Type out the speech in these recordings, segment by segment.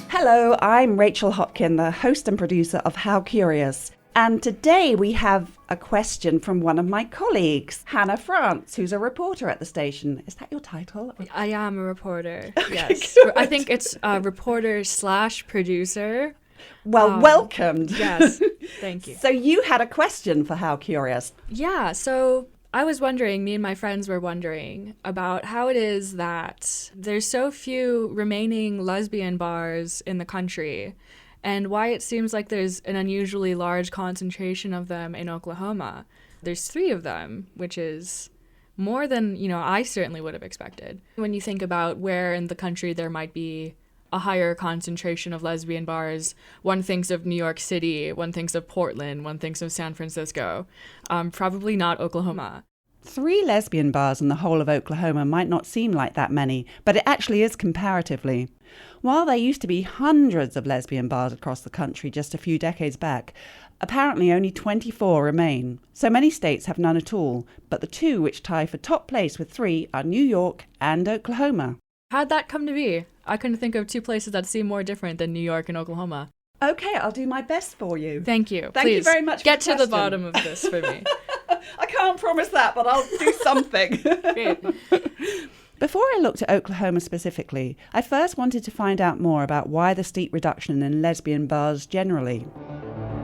Hello, I'm Rachel Hopkin, the host and producer of How Curious. And today we have a question from one of my colleagues, Hannah France, who's a reporter at the station. Is that your title? I am a reporter, Okay, yes. good. I think it's reporter/producer. Well, welcomed. Yes, thank you. So you had a question for How Curious. Yeah, so I was wondering, me and my friends were wondering about how it is that there's so few remaining lesbian bars in the country, and why it seems like there's an unusually large concentration of them in Oklahoma. There's 3 of them, which is more than, I certainly would have expected. When you think about where in the country there might be a higher concentration of lesbian bars, one thinks of New York City, one thinks of Portland, one thinks of San Francisco. Probably not Oklahoma. 3 lesbian bars in the whole of Oklahoma might not seem like that many, but it actually is comparatively. While there used to be hundreds of lesbian bars across the country just a few decades back, apparently only 24 remain. So many states have none at all, but the 2 which tie for top place with 3 are New York and Oklahoma. How'd that come to be? I couldn't think of 2 places that seem more different than New York and Oklahoma. Okay, I'll do my best for you. Thank you. Thank you Please, very much for get the to the question. bottom of this for me. I can't promise that, but I'll do something. Great. Before I looked at Oklahoma specifically, I first wanted to find out more about why the steep reduction in lesbian bars generally.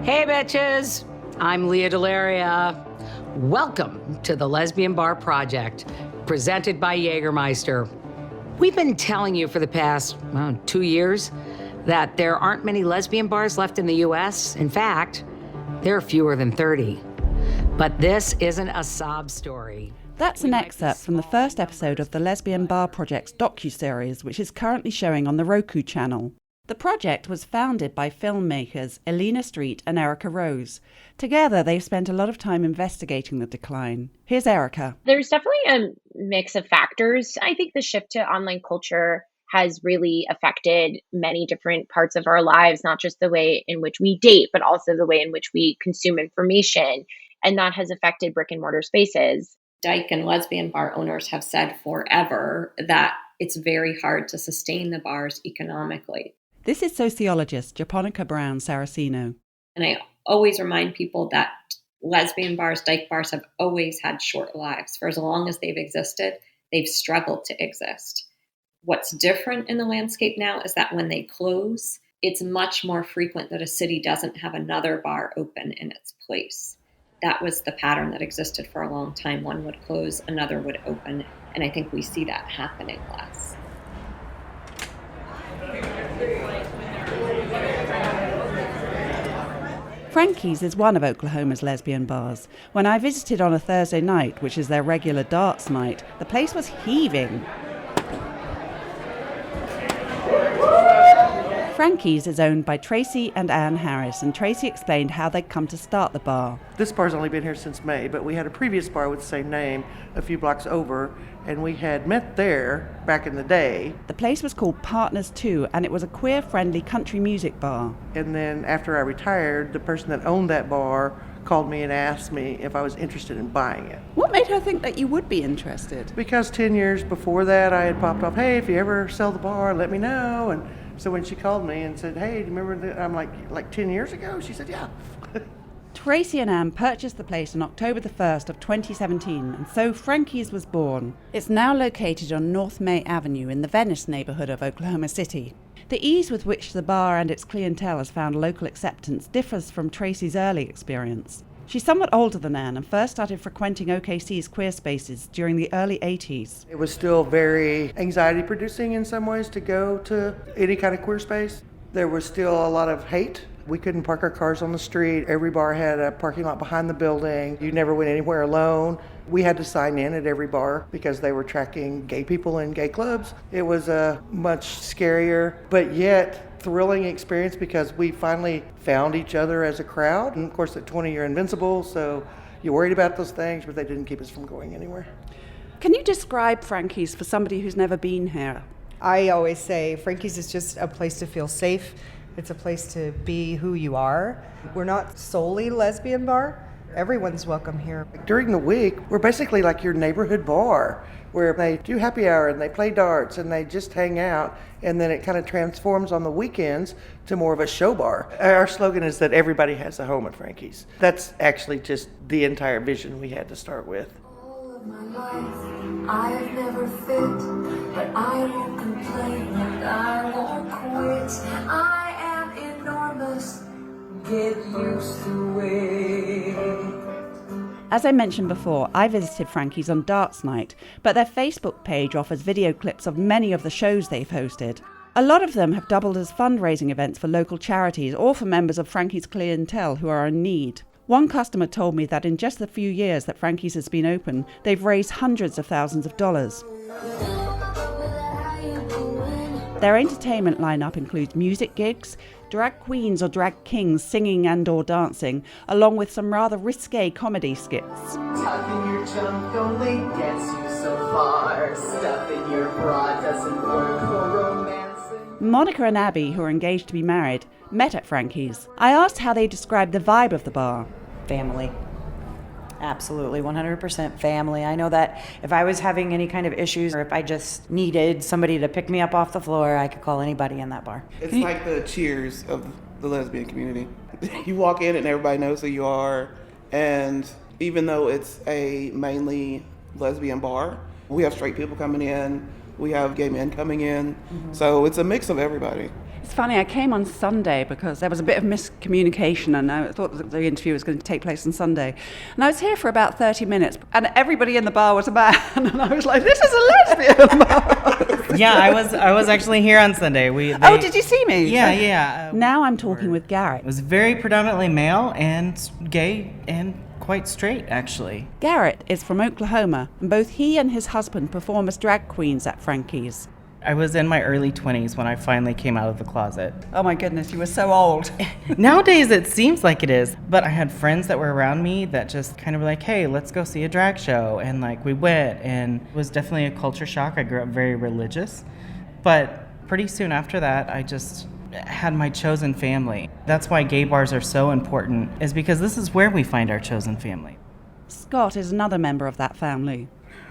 Hey bitches, I'm Leah Delaria. Welcome to the Lesbian Bar Project, presented by Jägermeister. We've been telling you for the past 2 years that there aren't many lesbian bars left in the U.S. In fact, there are fewer than 30. But this isn't a sob story. That's an excerpt from the first episode of the Lesbian Bar Project's docuseries, which is currently showing on the Roku channel. The project was founded by filmmakers Elena Street and Erica Rose. Together, they've spent a lot of time investigating the decline. Here's Erica. There's definitely a mix of factors. I think the shift to online culture has really affected many different parts of our lives, not just the way in which we date, but also the way in which we consume information. And that has affected brick and mortar spaces. Dyke and lesbian bar owners have said forever that it's very hard to sustain the bars economically. This is sociologist Japonica Brown Saraceno. And I always remind people that lesbian bars, dyke bars have always had short lives. For as long as they've existed, they've struggled to exist. What's different in the landscape now is that when they close, it's much more frequent that a city doesn't have another bar open in its place. That was the pattern that existed for a long time. One would close, another would open, and I think we see that happening less. Frankie's is one of Oklahoma's lesbian bars. When I visited on a Thursday night, which is their regular darts night, the place was heaving. Frankie's is owned by Tracy and Ann Harris, and Tracy explained how they'd come to start the bar. This bar's only been here since May, but we had a previous bar with the same name a few blocks over, and we had met there back in the day. The place was called Partners 2, and it was a queer-friendly country music bar. And then after I retired, the person that owned that bar called me and asked me if I was interested in buying it. What made her think that you would be interested? Because 10 years before that, I had popped off, hey, if you ever sell the bar, let me know. And so when she called me and said, hey, do you remember that? I'm like 10 years ago? She said, yeah. Tracy and Ann purchased the place on October the 1st of 2017, and so Frankie's was born. It's now located on North May Avenue in the Venice neighborhood of Oklahoma City. The ease with which the bar and its clientele has found local acceptance differs from Tracy's early experience. She's somewhat older than Ann and first started frequenting OKC's queer spaces during the early 80s. It was still very anxiety-producing in some ways to go to any kind of queer space. There was still a lot of hate. We couldn't park our cars on the street. Every bar had a parking lot behind the building. You never went anywhere alone. We had to sign in at every bar because they were tracking gay people in gay clubs. It was a much scarier, but yet thrilling experience because we finally found each other as a crowd. And of course, at 20, you're invincible, so you're worried about those things, but they didn't keep us from going anywhere. Can you describe Frankie's for somebody who's never been here? I always say Frankie's is just a place to feel safe. It's a place to be who you are. We're not solely lesbian bar. Everyone's welcome here. During the week, we're basically like your neighborhood bar where they do happy hour and they play darts and they just hang out, and then it kind of transforms on the weekends to more of a show bar. Our slogan is that everybody has a home at Frankie's. That's actually just the entire vision we had to start with. All of my life, I've never fit, but I won't complain and I won't quit. I am enormous, get used to it. As I mentioned before, I visited Frankie's on Darts Night, but their Facebook page offers video clips of many of the shows they've hosted. A lot of them have doubled as fundraising events for local charities or for members of Frankie's clientele who are in need. One customer told me that in just the few years that Frankie's has been open, they've raised hundreds of thousands of dollars. Their entertainment lineup includes music gigs, drag queens or drag kings singing and or dancing, along with some rather risque comedy skits. Tucking your junk only gets you so far. Stuffing your bra doesn't work for romancing. Monica and Abby, who are engaged to be married, met at Frankie's. I asked how they described the vibe of the bar. Family. Absolutely, 100% family. I know that if I was having any kind of issues or if I just needed somebody to pick me up off the floor, I could call anybody in that bar. It's like the Cheers of the lesbian community. You walk in and everybody knows who you are, and even though it's a mainly lesbian bar, we have straight people coming in, we have gay men coming in, so it's a mix of everybody. It's funny, I came on Sunday because there was a bit of miscommunication and I thought that the interview was going to take place on Sunday. And I was here for about 30 minutes and everybody in the bar was a man and I was like, this is a lesbian bar. Yeah, I was actually here on Sunday. Oh, did you see me? Yeah. Now I'm talking with Garrett. It was very predominantly male and gay and quite straight, actually. Garrett is from Oklahoma and both he and his husband perform as drag queens at Frankie's. I was in my early 20s when I finally came out of the closet. Oh my goodness, you were so old. Nowadays it seems like it is, but I had friends that were around me that just kind of were like, hey, let's go see a drag show. And like we went, and it was definitely a culture shock. I grew up very religious, but pretty soon after that, I just had my chosen family. That's why gay bars are so important, is because this is where we find our chosen family. Scott is another member of that family.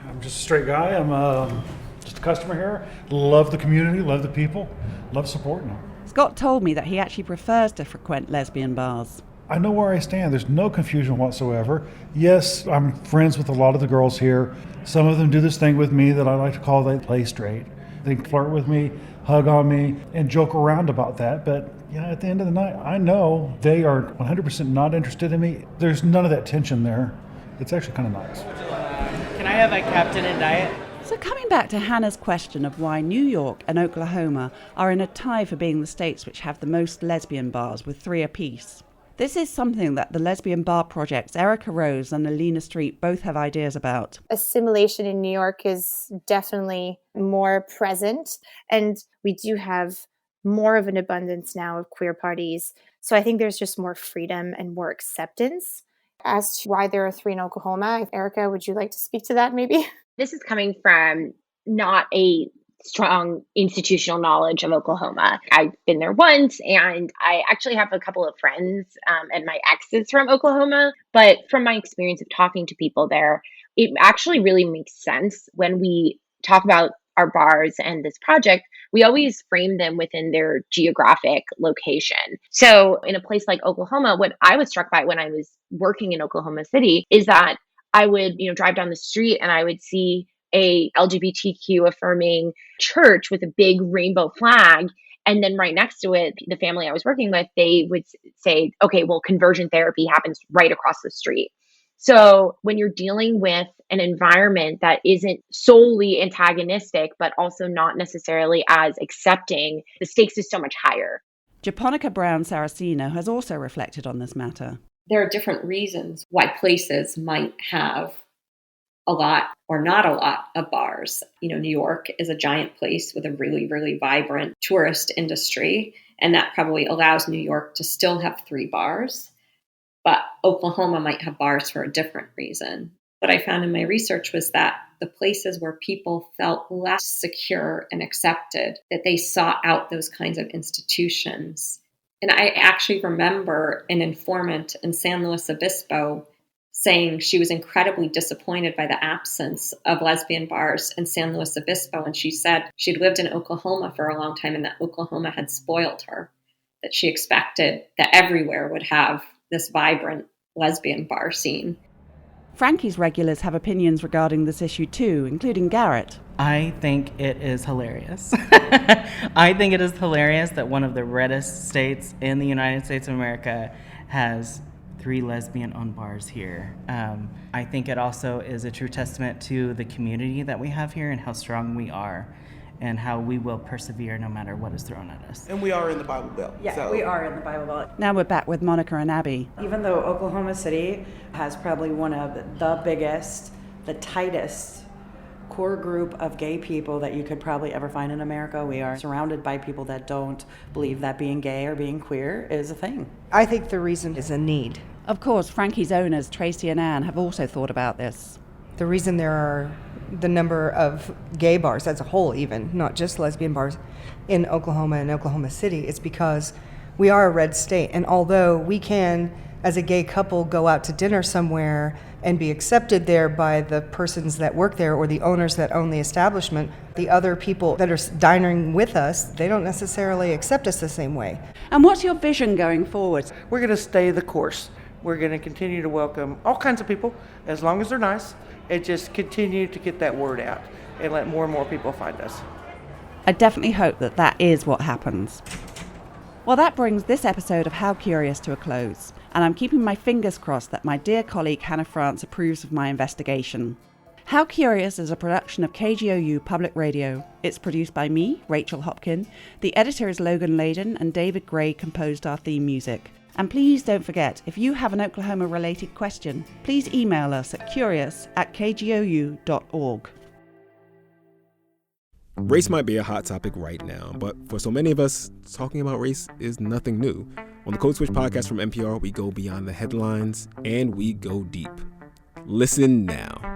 I'm just a straight guy. I'm just a customer here. Love the community, love the people, love supporting them. Scott told me that he actually prefers to frequent lesbian bars. I know where I stand. There's no confusion whatsoever. Yes, I'm friends with a lot of the girls here. Some of them do this thing with me that I like to call they play straight. They flirt with me, hug on me, and joke around about that. But yeah, at the end of the night, I know they are 100% not interested in me. There's none of that tension there. It's actually kind of nice. Can I have a Captain and Diet? So coming back to Hannah's question of why New York and Oklahoma are in a tie for being the states which have the most lesbian bars with 3 apiece. This is something that the Lesbian Bar Project's Erica Rose and Alina Street both have ideas about. Assimilation in New York is definitely more present, and we do have more of an abundance now of queer parties. So I think there's just more freedom and more acceptance. As to why there are 3 in Oklahoma, Erica, would you like to speak to that maybe? This is coming from not a strong institutional knowledge of Oklahoma. I've been there once, and I actually have a couple of friends and my ex is from Oklahoma. But from my experience of talking to people there, it actually really makes sense when we talk about our bars and this project. We always frame them within their geographic location. So in a place like Oklahoma, what I was struck by when I was working in Oklahoma City is that I would, drive down the street and I would see a LGBTQ affirming church with a big rainbow flag. And then right next to it, the family I was working with, they would say, okay, well, conversion therapy happens right across the street. So when you're dealing with an environment that isn't solely antagonistic, but also not necessarily as accepting, the stakes is so much higher. Japonica Brown Saraceno has also reflected on this matter. There are different reasons why places might have a lot or not a lot of bars. New York is a giant place with a really, really vibrant tourist industry, and that probably allows New York to still have 3 bars. But Oklahoma might have bars for a different reason. What I found in my research was that the places where people felt less secure and accepted, that they sought out those kinds of institutions. And I actually remember an informant in San Luis Obispo saying she was incredibly disappointed by the absence of lesbian bars in San Luis Obispo. And she said she'd lived in Oklahoma for a long time and that Oklahoma had spoiled her, that she expected that everywhere would have this vibrant lesbian bar scene. Frankie's regulars have opinions regarding this issue too, including Garrett. I think it is hilarious. I think it is hilarious that one of the reddest states in the United States of America has 3 lesbian-owned bars here. I think it also is a true testament to the community that we have here and how strong we are and how we will persevere no matter what is thrown at us. And we are in the Bible Belt. Yeah, so. we are in the Bible Belt. Now we're back with Monica and Abby. Even though Oklahoma City has probably one of the biggest, the tightest core group of gay people that you could probably ever find in America, we are surrounded by people that don't believe that being gay or being queer is a thing. I think the reason is a need. Of course, Frankie's owners, Tracy and Ann, have also thought about this. The reason there are the number of gay bars as a whole, even, not just lesbian bars, in Oklahoma and Oklahoma City is because we are a red state. And although we can, as a gay couple, go out to dinner somewhere and be accepted there by the persons that work there or the owners that own the establishment, the other people that are dining with us, they don't necessarily accept us the same way. And what's your vision going forward? We're going to stay the course. We're going to continue to welcome all kinds of people, as long as they're nice, and just continue to get that word out and let more and more people find us. I definitely hope that that is what happens. Well, that brings this episode of How Curious to a close, and I'm keeping my fingers crossed that my dear colleague Hannah France approves of my investigation. How Curious is a production of KGOU Public Radio. It's produced by me, Rachel Hopkin. The editor is Logan Layden, and David Gray composed our theme music. And please don't forget, if you have an Oklahoma-related question, please email us at curious@kgou.org. Race might be a hot topic right now, but for so many of us, talking about race is nothing new. On the Code Switch podcast from NPR, we go beyond the headlines and we go deep. Listen now.